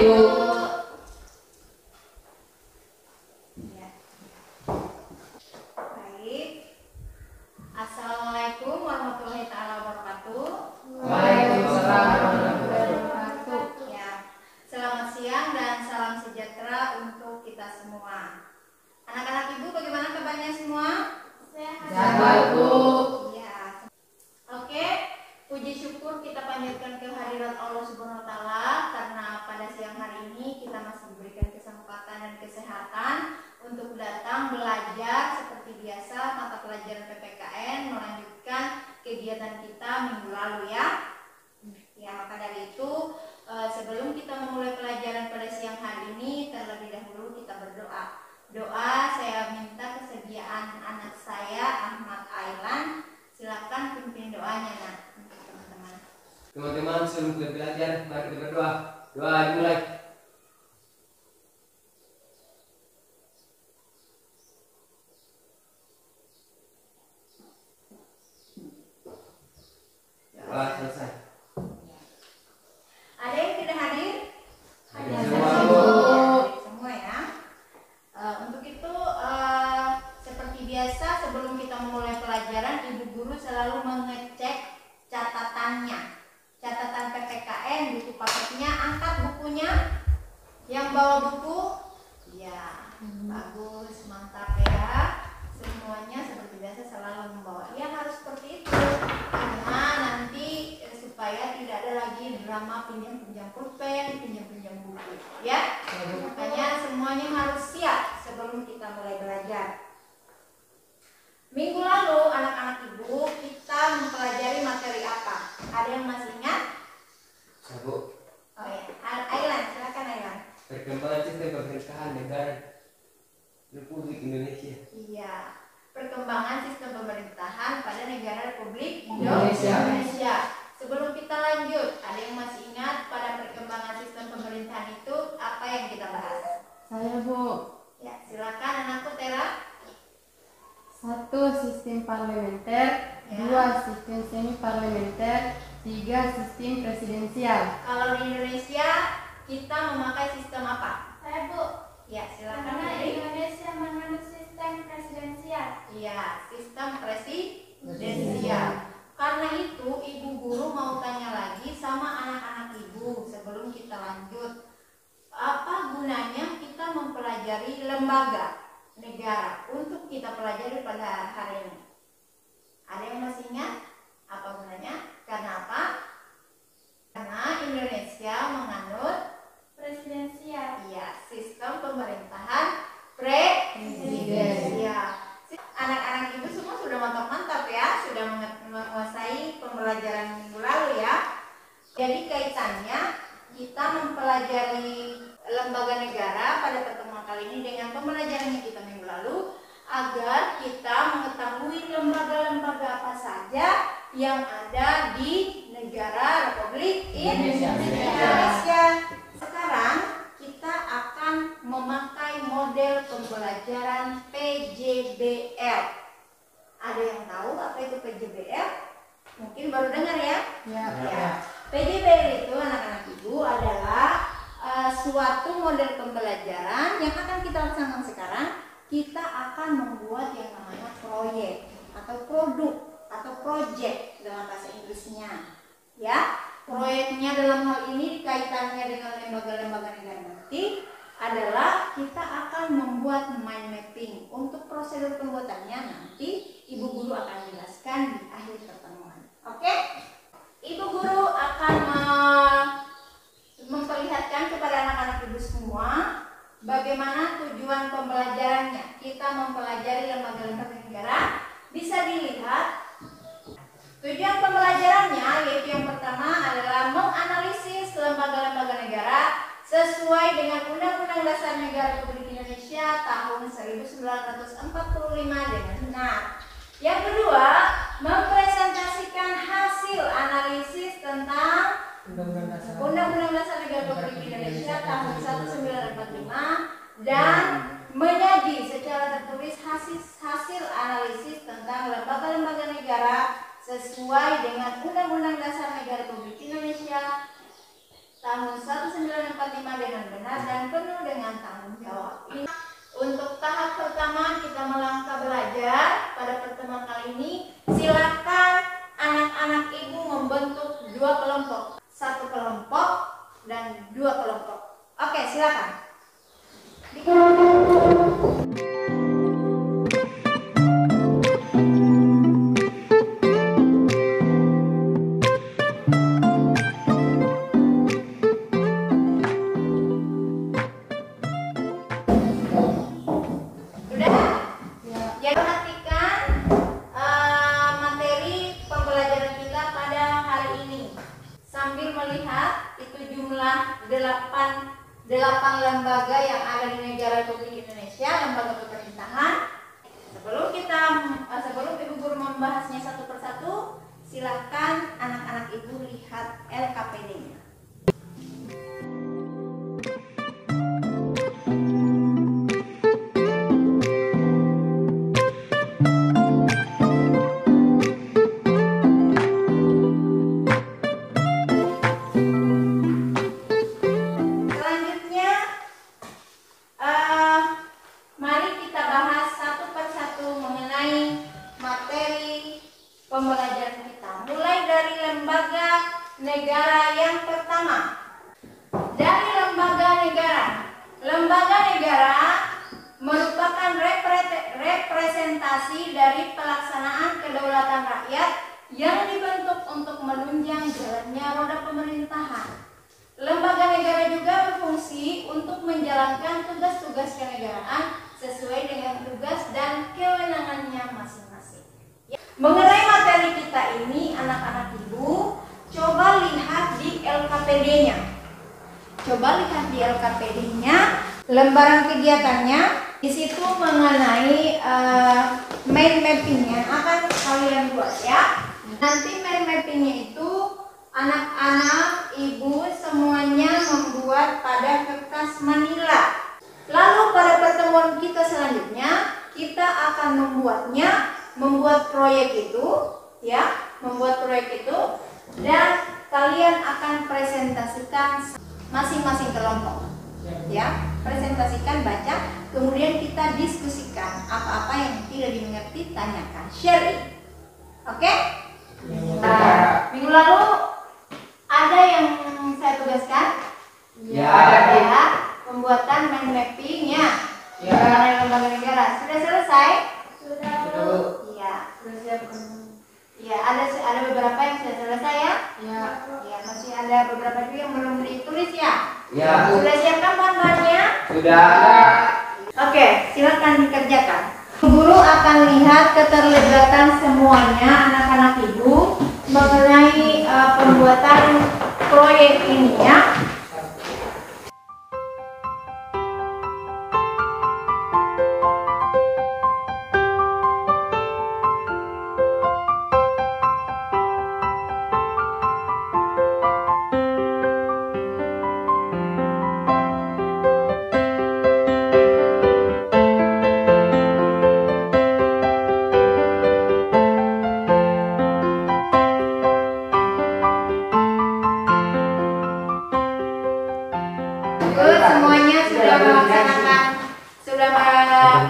Ya. Baik. Assalamualaikum warahmatullahi taala wabarakatuh. Waalaikumsalam warahmatullahi wabarakatuh. Ya. Selamat siang dan salam sejahtera untuk kita semua. Anak-anak ibu, bagaimana kabarnya semua? Sehat, Bu. Ya. Oke, puji syukur kita panjatkan kehadirat Allah Subhanahu wa taala karena pada siang hari ini kita masih diberikan kesempatan dan kesehatan untuk datang belajar seperti biasa mata pelajaran PPKN, melanjutkan kegiatan kita minggu lalu ya. Ya, maka dari itu sebelum kita memulai pelajaran pada siang hari ini, terlebih dahulu kita berdoa. Doa saya minta kesediaan anak saya Ahmad Ailan. Silakan pimpin doanya nak untuk teman-teman. Teman-teman, sebelum kita belajar, mari kita berdoa. Doa dimulai. Doa selesai. Ada yang tidak hadir? Hadir semua, Bu. Hadir semua ya. Untuk itu seperti biasa sebelum kita memulai pelajaran, ibu guru selalu mengecek catatannya. Catatan PPKN, buku paketnya, angkat bukunya. Yang bawa buku, ya bagus, mantap ya. Semuanya seperti biasa selalu membawa. Ya harus seperti itu. Karena nanti supaya tidak ada lagi drama pinjam-pinjam pulpen, pinjam-pinjam buku. Ya, makanya semuanya harus siap sebelum kita mulai belajar. Minggu lalu anak-anak ibu kita mempelajari materi apa? Ada yang masih ingat? Bu. Oh ya, Ailan, silakan Ailan. Perkembangan sistem pemerintahan negara Republik Indonesia. Iya, perkembangan sistem pemerintahan pada negara Republik Indonesia. Indonesia. Sebelum kita lanjut, ada yang masih ingat pada perkembangan sistem pemerintahan itu apa yang kita bahas? Saya, Bu. Ya, silakan anakku Tera. 1. Sistem parlementer. Ya. 2. Sistem semi parlementer. 3. Sistem presidensial. Kalau di Indonesia kita memakai sistem apa? Saya, Bu. Ya, silakan. Karena Putri. Indonesia menganut sistem presidensial. Iya, sistem presidensial. Karena itu ibu guru mau tanya lagi sama anak-anak ibu sebelum kita lanjut. Apa gunanya kita mempelajari lembaga negara untuk kita pelajari pada hari ini? Ada yang masih ingat apa gunanya? Karena apa? Karena Indonesia menganut Presidensial. sistem pemerintahan presidensial. Anak-anak ibu semua sudah mantap-mantap ya, sudah menguasai pembelajaran minggu lalu ya. Jadi kaitannya kita mempelajari lembaga negara pada pertemuan kali ini dengan pembelajaran yang kita minggu lalu agar kita mengetahui lembaga-lembaga apa saja yang ada di negara Republik Indonesia. Sekarang kita akan memakai model pembelajaran PJBL. Ada yang tahu apa itu PJBL? Mungkin baru dengar ya? Ya. PJBL itu anak-anak ibu adalah suatu model pembelajaran yang akan kita laksanakan sekarang. Kita akan membuat yang namanya proyek atau produk atau project dalam bahasa Inggrisnya. Ya, proyeknya dalam hal ini kaitannya dengan lembaga-lembaga negara nanti adalah kita akan membuat mind mapping. Untuk prosedur pembuatannya nanti ibu guru akan jelaskan di akhir pertemuan. Oke? Ibu guru akan memperlihatkan kepada anak-anak ibu semua bagaimana tujuan pembelajarannya. Kita mempelajari lembaga-lembaga negara. Bisa dilihat tujuan pembelajarannya yaitu yang pertama adalah menganalisis lembaga-lembaga negara sesuai dengan Undang-Undang Dasar Negara Republik Indonesia tahun 1945 dengan benar. Yang kedua, mempresentasikan hasil analisis tentang Undang-Undang Dasar Negara Republik Indonesia tahun 1945 dan menyaji secara tertulis hasil analisis tentang lembaga-lembaga negara sesuai dengan Undang-Undang Dasar Negara Republik Indonesia tahun 1945 dengan sehat dan penuh dengan tanggung jawab. Untuk tahap pertama kita melangkah belajar pada pertemuan kali ini. Silakan anak-anak ibu membentuk 2 kelompok, 1 kelompok dan 2 kelompok. Oke, silakan. Delapan lembaga yang ada di negara Republik Indonesia, lembaga pemerintahan. Sebelum ibu guru membahasnya satu persatu, silakan anak-anak ibu lihat LKPD-nya. Pembelajaran kita mulai dari lembaga negara yang pertama. Dari lembaga negara merupakan representasi dari pelaksanaan kedaulatan rakyat yang dibentuk untuk menunjang jalannya roda pemerintahan. Lembaga negara juga berfungsi untuk menjalankan tugas-tugas kenegaraan sesuai dengan tugas dan kewenangannya masing-masing. Mengenai materi kita ini, anak-anak ibu, coba lihat di LKPD-nya. Lembaran kegiatannya. Di situ mengenai mind mapping yang akan kalian buat ya. Nanti mind mappingnya itu anak-anak ibu semuanya membuat pada kertas manila. Lalu pada pertemuan kita selanjutnya, kita akan membuat proyek itu dan kalian akan presentasikan masing-masing kelompok ya, presentasikan, baca, kemudian kita diskusikan apa-apa yang tidak dimengerti, tanyakan, share. Oke? Minggu lalu ada yang saya tugaskan ada pembuatan mind mapping-nya lembaga negara. Sudah selesai? Sudah. Iya, ada beberapa yang sudah selesai ya. Ya, masih ada beberapa juga yang belum ditulis ya. Ya. Sudah siapkan bahan-bahannya? Sudah. Oke, silakan dikerjakan. Guru akan lihat keterlibatan semuanya anak-anak ibu mengenai pembuatan proyek ini ya. Semuanya sudah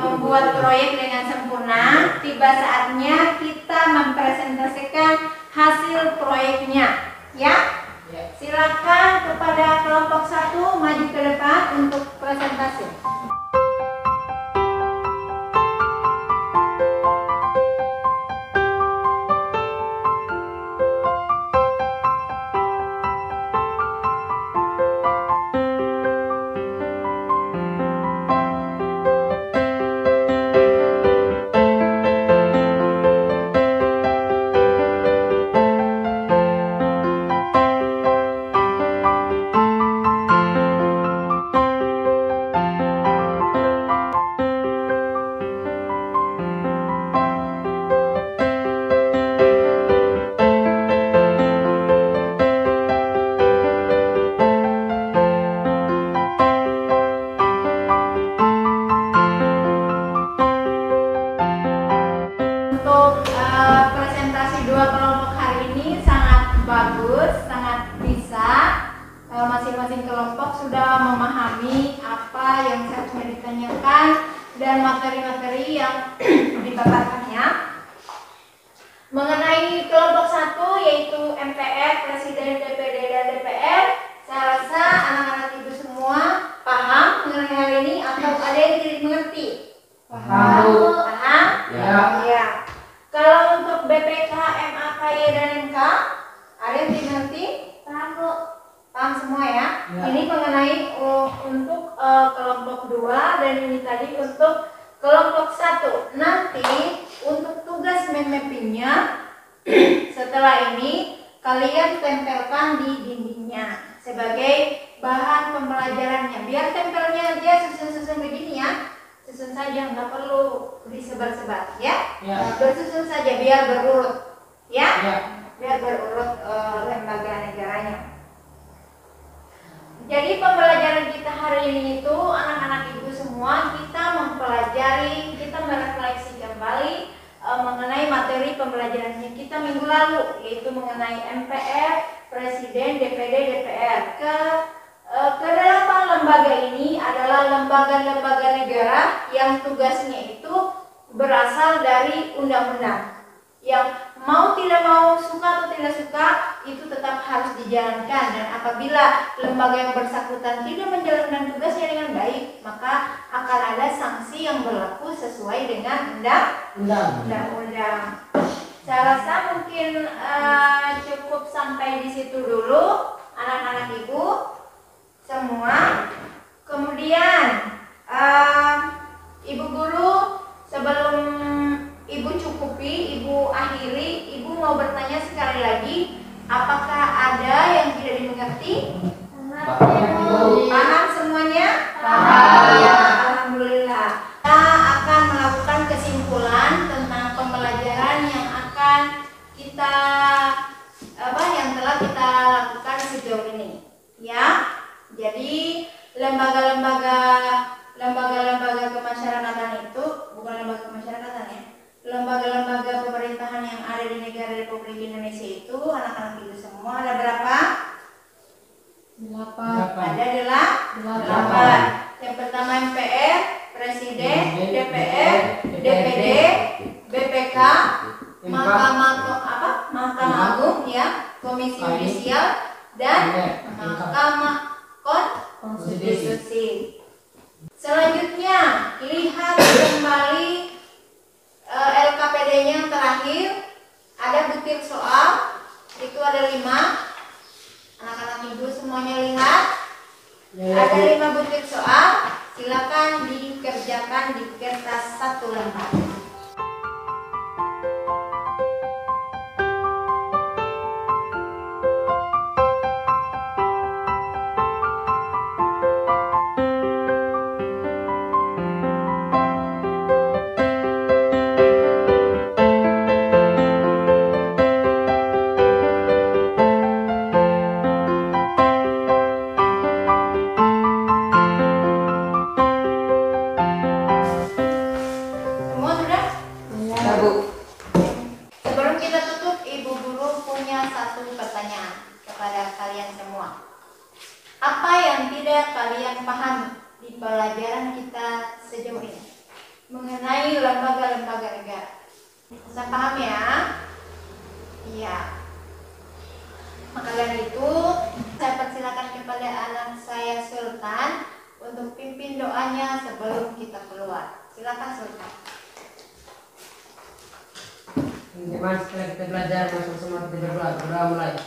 membuat proyek dengan sempurna. Tiba saatnya kita mempresentasikan hasil proyeknya ya. Silakan kepada kelompok 1 maju ke depan untuk presentasi. masing-masing kelompok sudah memahami apa yang seharusnya ditanyakan dan materi-materi yang dipaparkannya. Mengenai kelompok 1 yaitu MPR, Presiden, DPD, dan DPR, saya rasa anak-anak ibu semua paham mengenai hal ini atau ada yang tidak mengerti? Paham. Paham? Ya. Ya. Kalau untuk BPK, MA, KY, dan MK, ada yang tidak mengerti? Paham semua ya? Ya. Ini mengenai untuk kelompok 2 dan ini tadi untuk kelompok 1. Nanti untuk tugas mappingnya setelah ini kalian tempelkan di dindingnya sebagai bahan pembelajarannya. Biar tempelnya aja susun-susun begini ya. Susun saja, nggak perlu disebar-sebar ya. Ya. Bersusun saja biar berurut ya. Ya. Biar berurut lembaga negaranya. Jadi pembelajaran kita hari ini itu anak-anak ibu semua kita mempelajari, kita merefleksi kembali mengenai materi pembelajarannya kita minggu lalu, yaitu mengenai MPR, Presiden, DPD, DPR. Kedelapan lembaga ini adalah lembaga-lembaga negara yang tugasnya itu berasal dari undang-undang. Yang mau tidak mau, suka atau tidak suka, itu tetap harus dijalankan. Dan apabila lembaga yang bersangkutan tidak menjalankan tugasnya dengan baik, maka akan ada sanksi yang berlaku sesuai dengan undang-undang. Saya rasa mungkin cukup sampai di situ dulu, anak-anak ibu semua. Kemudian ibu guru, sebelum ibu cukupi, ibu akhiri, ibu mau bertanya sekali lagi, apakah ada yang tidak dimengerti? Paham semuanya? Paham. Ya, alhamdulillah. Kita akan melakukan kesimpulan tentang pembelajaran yang akan kita yang telah kita lakukan sejauh ini. Ya. Jadi lembaga-lembaga kemasyarakatan itu bukan lembaga kemasyarakatan ya. Lembaga-lembaga pemerintahan yang ada di negara Republik Indonesia itu anak-anak ibu semua ada berapa? 8. Ada 8. Delapan. Yang pertama MPR, Presiden, DPR, DPD, BPK, Mahkamah Agung ya, Komisi Yudisial dan Mahkamah Konstitusi. Selanjutnya lihat kembali LKPD-nya yang terakhir, ada butir soal, itu ada 5. Anak-anak ibu semuanya lihat, ada 5 butir soal, silakan dikerjakan di kertas 1 lembar. Sebelum kita tutup, ibu guru punya satu pertanyaan kepada kalian semua. Apa yang tidak kalian pahami di pelajaran kita sejauh ini mengenai lembaga-lembaga negara? Saya paham ya? Iya. Maka dari itu, saya persilakan kepada anak saya Sultan untuk pimpin doanya sebelum kita keluar. Silakan Sultan. Teman-teman, setelah kita belajar, masuk semua kita berdoa mulai.